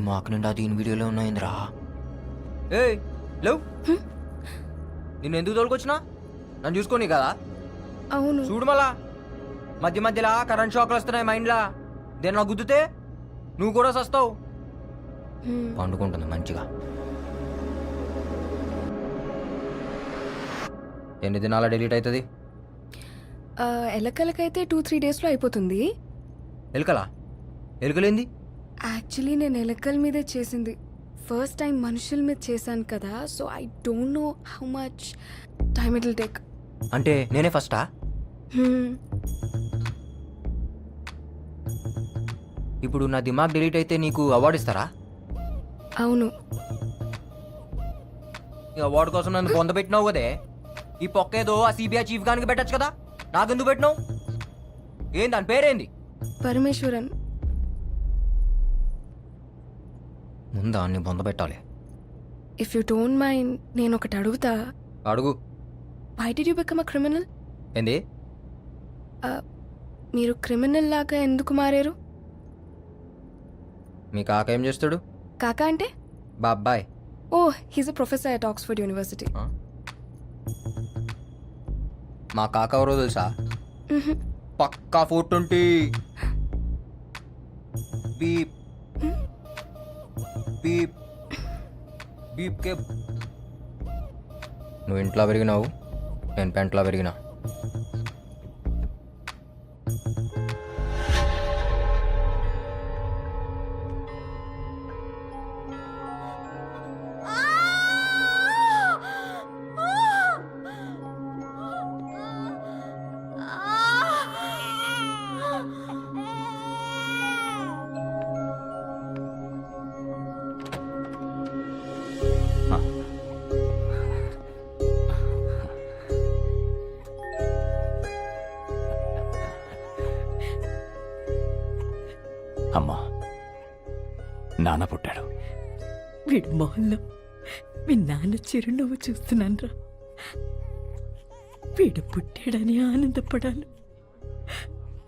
దిమాక్ నిండా దీని వీడియోలో ఉన్నాయిందిరా. ఏ లేవు, నిన్ను ఎందుకు తోలుకొచ్చినా? నన్ను చూసుకోని కదా. అవును. చూడు మళ్ళా మధ్య మధ్యలో కరెంట్ షాక్లు వస్తున్నాయి మైండ్లా. దేని నాకు గుద్దుతే నువ్వు కూడా సస్తావు. పండుకుంటుంది మంచిగా. ఎన్ని దినాల డిలీట్ అవుతుంది? ఎలకలకైతే 2-3 డేస్లో అయిపోతుంది. ఎలుకలా? ఎలుకలేంది? యాక్చువల్లీ నేను ఎలకల మీదే చేసింది. ఫస్ట్ టైం మనుషుల మీద చేశాను కదా, so I don't know how much time it will take. అంటే నేనే ఫస్టా? ఇప్పుడు నా దిమాగ్ డిలీట్ అయితే నీకు అవార్డు ఇస్తారా? అవును. ఈ అవార్డు కోసం నన్ను పొందబెట్టినావు కదే. ఈ పొక్కేదో ఆ సిబిఐ చీఫ్ గానికి పెట్టచ్చు కదా, నాకెందుకు పెట్టినావు? ఏం దాని పేరేంది? పరమేశ్వరన్. ముందా అన్ని పొందబెట్టాలి. ఇఫ్ యూ డోంట్ మైండ్ నేను ఒకటి అడుగుతా. అడుగు. Why did you become a criminal? ఏంది? మీరు క్రిమినల్ లాగా ఎందుకు మారారు? మీ కాక ఏం చేస్తాడు? కాకా అంటే? బాబాయ్. ఓ, he's a professor at Oxford University. మా కాక ఎవరో తెలుసా? పక్కా 420. బీప్ బీప్ బీప్ కే. నువ్వు ఇంట్లో పెరిగినావు, నేను పెంట్లో పెరిగినా. అమ్మా, నాన్న పుట్టాడు. వీడు మొహంలో మీ నాన్న చిరునవ్వు చూస్తున్నాన్రా. వీడు పుట్టాడని ఆనందపడాలి,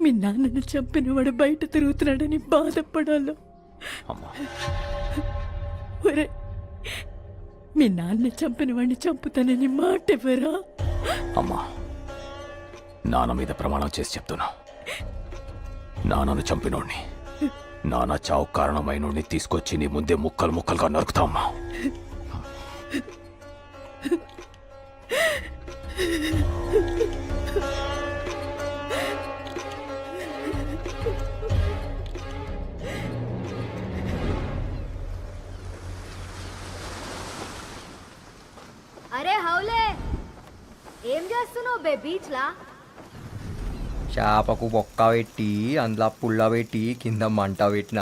మీ నాన్నను చంపినవాడు బయట తిరుగుతున్నాడని బాధపడాలి. అమ్మా, ఒరే, మీ నాన్న చంపిన వాడిని చంపుతానని మాట ఎవరా? అమ్మా, నాన్న మీద ప్రమాణం చేసి చెప్తున్నా, నాన్నను చంపినోడిని, నాన్న చావు కారణమైనోడిని తీసుకొచ్చి నీ ముందే ముక్కలు ముక్కలుగా నరుకుతా. అమ్మా, అరే హౌలే, ఏం చేస్తున్నావు బే బీచ్లా? చేపకు బొక్క పెట్టి అందులో పుల్ల పెట్టి కింద మంట పెట్టిన.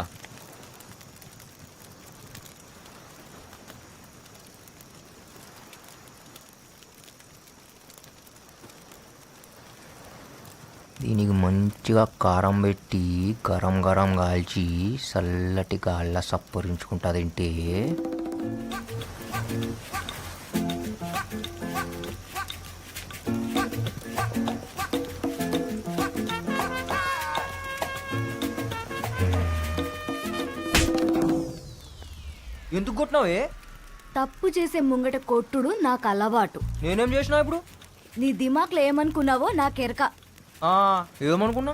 దీనికి మంచిగా కారం పెట్టి గరం గరం కాల్చి చల్లటి గాళ్ళ సప్పరించుకుంటుందంటే ఎందుకు కొట్టినావే? తప్పు చేసే ముంగట కొట్టుడు నాకు అలవాటు. నేనేం చేసినా ఇప్పుడు? నీ దిమాక్లో ఏమనుకున్నావో నాకెరక. ఏమనుకున్నా?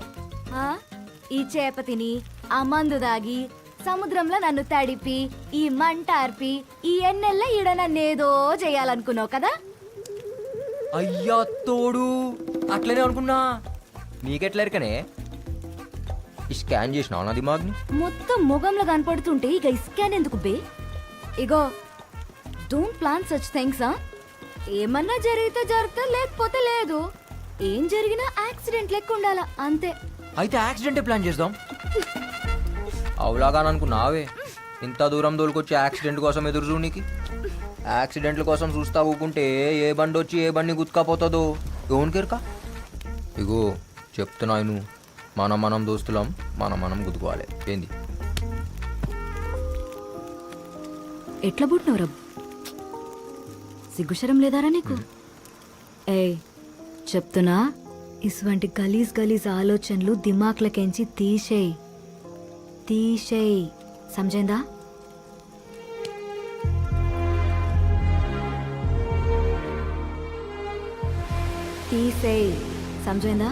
ఈ చేప తిని, ఆ మందు దాగి, సముద్రంలో నన్ను తడిపి, ఈ మంట ఆర్పి, ఈ ఎన్నెల్ల ఈడ నన్నేదో చేయాలనుకున్నావు కదా. అయ్యా తోడు, అట్లనే అనుకున్నా. నీకెట్లా ఎరకనే? స్కాన్ చేసినావు నా దిమాగ్ని? మొత్తం మొగంలో కనపడుతుంటే ఇక స్కాన్ ఎందుకు బే? ఇగో, డోంట్ ప్లాన్ సచ్ థింగ్స్. ఏమన్నా జరిగితే జరుగుతా, లేకపోతే లేదు. ఏం జరిగినా యాక్సిడెంట్ లెక్క ఉండాలా, అంతే. అయితే యాక్సిడెంటే ప్లాన్ చేద్దాం. అవులాగా అనుకున్నావే, ఇంత దూరం దోలుకొచ్చి యాక్సిడెంట్ కోసం ఎదురు చూడనికి. యాక్సిడెంట్ల కోసం చూస్తా ఊకుంటే ఏ బండి వచ్చి ఏ బండి గుత్తుకపోతుందో ఎవరికెరక. ఇగో చెప్తున్నాను, మనం దోస్తులం, మనం గుద్దుకోవాలి. ఏంది? ఎట్లా పుట్టినవరా? సిగ్గుశరం లేదారా నీకు? ఏయ్ చెప్తున్నా, ఇటువంటి గలీజ్ ఆలోచనలు దిమాక్లకెంచి తీసేయ్. సమజైందా? తీసే సమझైందా?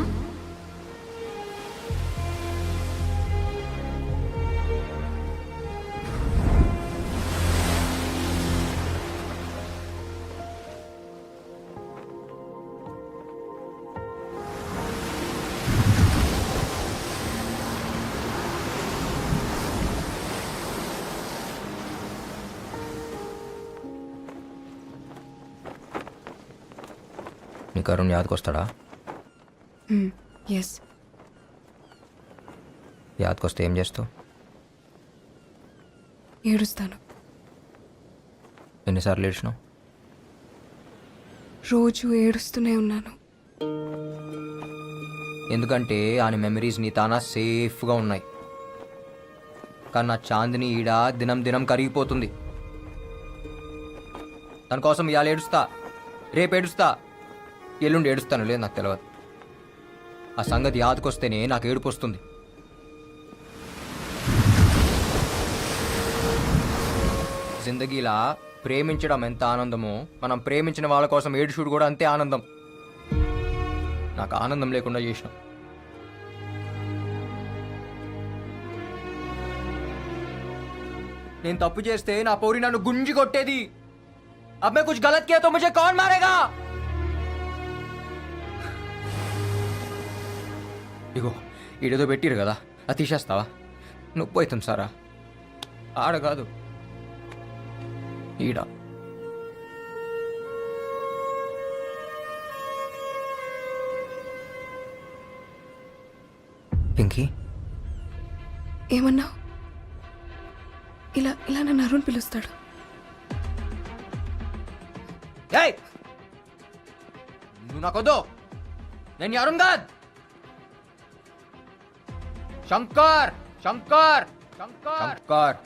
నీకు అరుణ్ యాదకొస్తాడా? ఎస్. యాదకొస్తే ఏం చేస్తావు? ఏడుస్తాను. ఎన్నిసార్లు ఏడ్చినావు? రోజు ఏడుస్తూనే ఉన్నాను. ఎందుకంటే ఆయన మెమరీస్ నీ తానా సేఫ్గా ఉన్నాయి. కానీ నా చాందిని ఈడ దినం దినం కరిగిపోతుంది. తన కోసం ఇవాళ ఏడుస్తా, రేపు ఏడుస్తా, ఎల్లుండి ఏడుస్తాను, లేదు నాకు తెలియదు. ఆ సంగతి యాదకొస్తేనే నాకు ఏడుపు వస్తుంది. జిందగీలా ప్రేమించడం ఎంత ఆనందమో మనం ప్రేమించిన వాళ్ళ కోసం ఏడుచుడు కూడా అంతే ఆనందం. నాకు ఆనందం లేకుండా చేసినాం. నేను తప్పు చేస్తే నా పౌరి నన్ను గుంజి కొట్టేది. अब मैं कुछ गलत किया तो मुझे कौन मारेगा? ఇగో ఈడేదో పెట్టిరు కదా, అది తీసేస్తావా? నొప్పి అవుతుంది సారా. ఆడ కాదు, ఈడ. పింకీ, ఏమన్నావు? ఇలా ఇలా నన్ను అరుణ్ పిలుస్తాడు. ఏయ్, నువ్వు నాకొద్దు. నేను అరుణ్ కాదు, శంకర్. శంకర్ శంకర్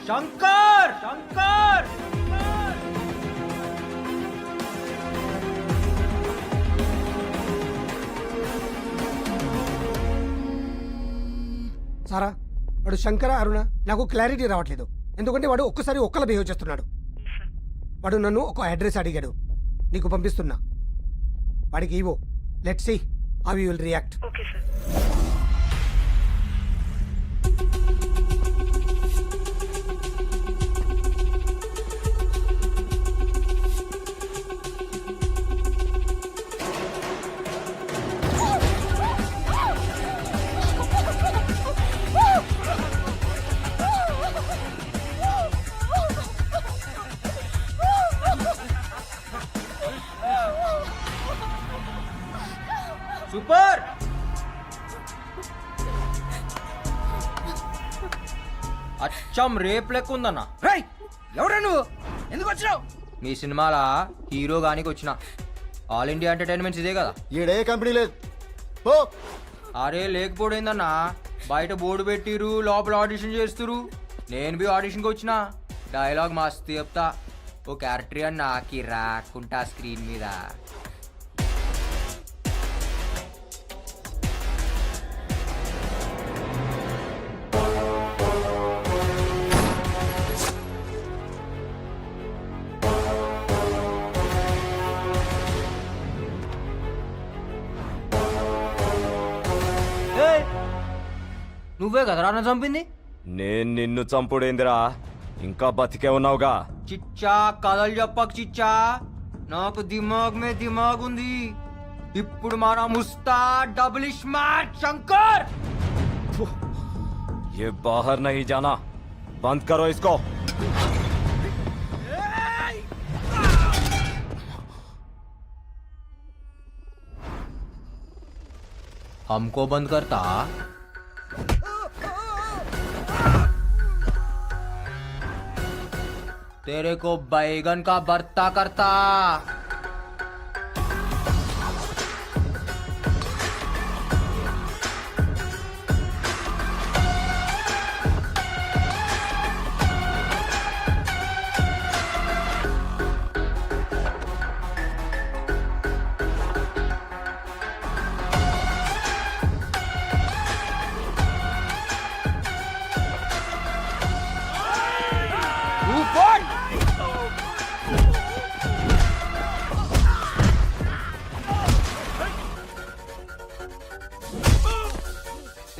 శంకర్ శంకర్. సారా, వాడు శంకర అరుణ నాకు క్లారిటీ రావట్లేదు. ఎందుకంటే వాడు ఒక్కసారి ఒక్కలా బిహేవ్ చేస్తున్నాడు. వాడు నన్ను ఒక అడ్రస్ అడిగాడు, నీకు పంపిస్తున్నా. వాడికి ఇవో, let's see how you will react. Super. అచ్చం రేప్ లెక్క ఉందన్న. ఎవరా నువ్వు? ఎందుకు వచ్చినావు? మీ సినిమాల హీరో గానికి వచ్చిన. ఆల్ ఇండియా ఎంటర్టైన్మెంట్స్ ఇదే కదా. ఈడే కంపెనీ లేదు. ఓ అరే లేకపోయిందన్న, బయట బోర్డు పెట్టిరు, లోపల ఆడిషన్ చేస్తురు. నేను బి ఆడిషన్కి వచ్చిన. డైలాగ్ మస్తు చెప్తా. ఓ క్యారెక్టర్ అని నాకి రాకుంటా స్క్రీన్ మీద. నువ్వే కదా రాన్న చంపింది? నేను నిన్ను చంపుడేందిరా, ఇంకా బతికే ఉన్నావుగా. చిచ్చా కథలు చెప్పకు చిచ్చా, నాకు దిమాగ్ మే దిమాగ్ ఉంది. ఇప్పుడు మన ముస్తా డబుల్ స్మార్ట్ శంకర్. ये बाहर नहीं जाना, बंद करो इसको. हमको बंद करता? तेरे को बैगन का भरता करता.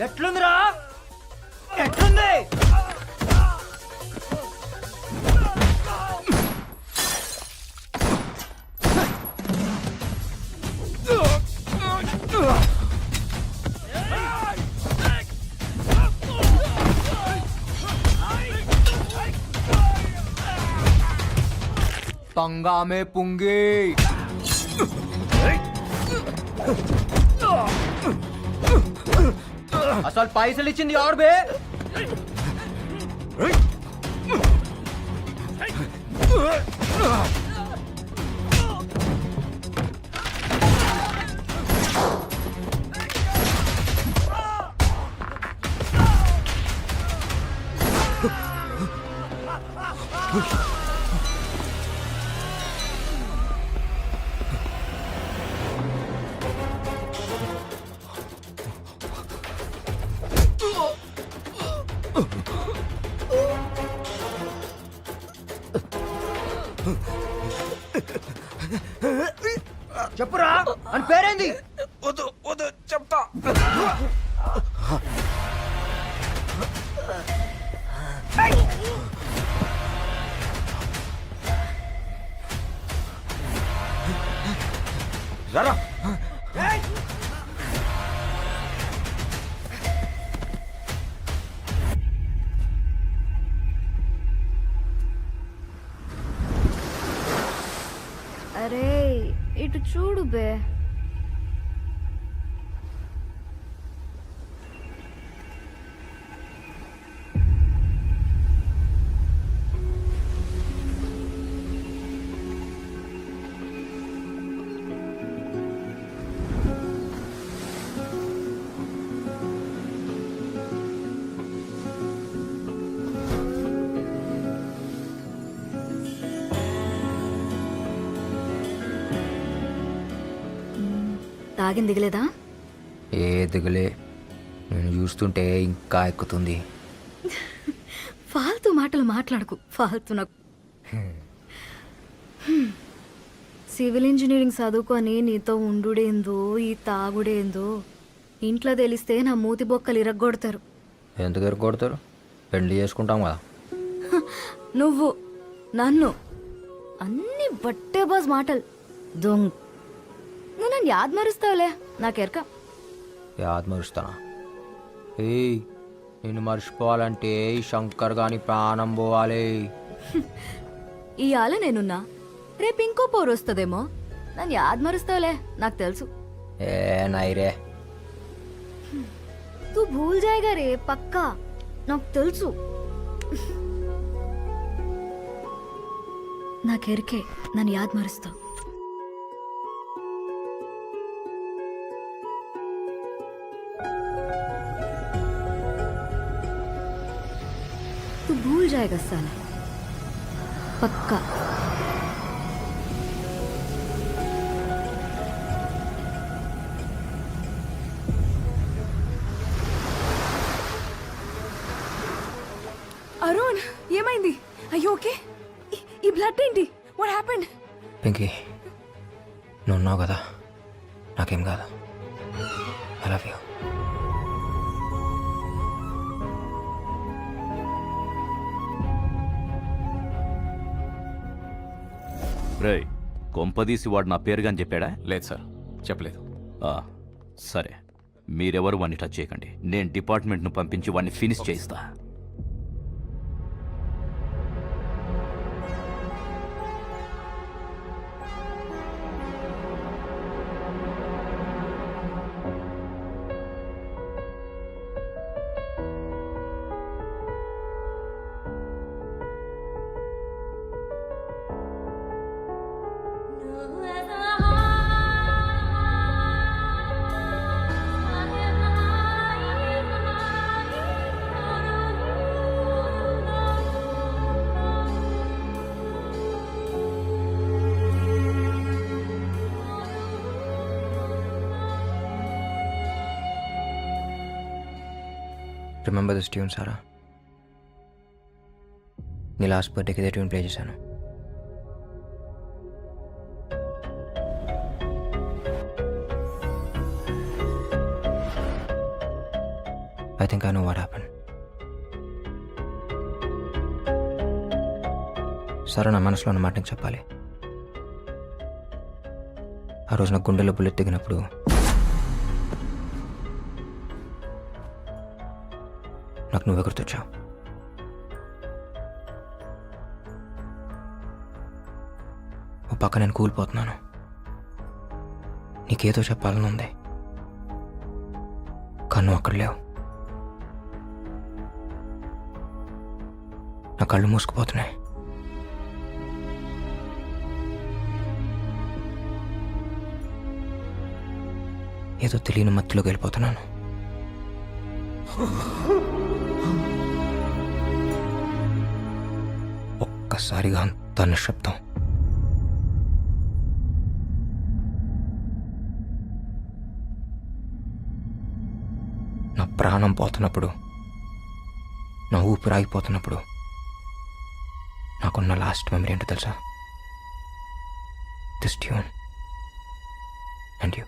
ఎట్లుందిరా ఎట్లుంది పంగామే పుంగి అసలు పైసలు ఇచ్చింది ఎవరు బే చెప్పురా అని పేరేంది వద్దు వద్దు చెప్తా. రారా అరే ఇటు చూడు బే. తాగింది దిగలేదా? ఏ దిగులే నేను చూస్తుంటే ఇంకా ఎక్కుతుంది. ఫాల్తూ మాటలు మాట్లాడకు. ఫాల్తూ నాకు సివిల్ ఇంజనీరింగ్ చదువుకొని నీతో ఉండుడేందో ఈ తాగుడేందో ఇంట్లో తెలిస్తే నా మూతి బొక్కలు ఇరగ్గొడతారు. ఎందుకు ఎరగొడతారు? పెళ్లి చేసుకుంటాం కదా. నువ్వు నన్ను అన్ని బట్టే బాజ్ మాటలు దొంగ. నువ్వు నన్ను యాద్ మరుస్తావులే నాకెరక. యాద్ మరుస్తానా? ఏయ్ నేను మర్చిపోవాలంటే ఈ శంకర్ గాని ప్రాణం పోవాలి. ఇవాళ నేనున్నా, రేపు ఇంకో పోరు వస్తుందేమో. నన్ను యాద్ మరుస్తావులే నాకు తెలుసు. ఏ నైరే తూ భూల్ జాయిగా రే పక్కా నాకు తెలుసు. నాకెరికే నన్ను యాద్ మరుస్తావు. तू भूल जाएगा साला पक्का. అరుణ్ ఏమైంది? అయ్యో ఓకే. ఈ బ్లడ్ ఏంటి? What happened? పింకీ నువ్వు ఉన్నావు కదా, నాకేం కాదు. I love you. రేయ్ కొంపదీసి వాడు నా పేరుగాని చెప్పాడా? లేదు సార్, చెప్పలేదు. ఆ, సరే మీరెవరు వాడిని టచ్ చేయకండి. నేను డిపార్ట్మెంట్ను పంపించి వాడిని ఫినిష్ చేయిస్తా. రిమెంబర్ దిస్ ట్యూన్ సారా? నీ లాస్ట్ బర్త్డేకి ఇదే ట్యూన్ ప్లే చేశాను. I think I know what happen. సరే, నా మనసులో ఉన్న మాట నీకు చెప్పాలి. ఆ రోజు నా గుండెలో బుల్లెట్ దిగినప్పుడు నాకు నువ్వే గుర్తొచ్చావు. ఓ పక్క నేను కూలిపోతున్నాను, నీకేదో చెప్పాలని ఉంది, కానీ నువ్వు అక్కడ లేవు. నా కళ్ళు మూసుకుపోతున్నాయి. ఏదో తెలియని మత్తులోకి వెళ్ళిపోతున్నాను. ఒక్కసారిగా అంత నిశ్శబ్దం. నా ప్రాణం పోతున్నప్పుడు, నా ఊపిరి ఆగిపోతున్నప్పుడు నాకున్న లాస్ట్ మెమరీ ఏంటో తెలుసా? This tune and you.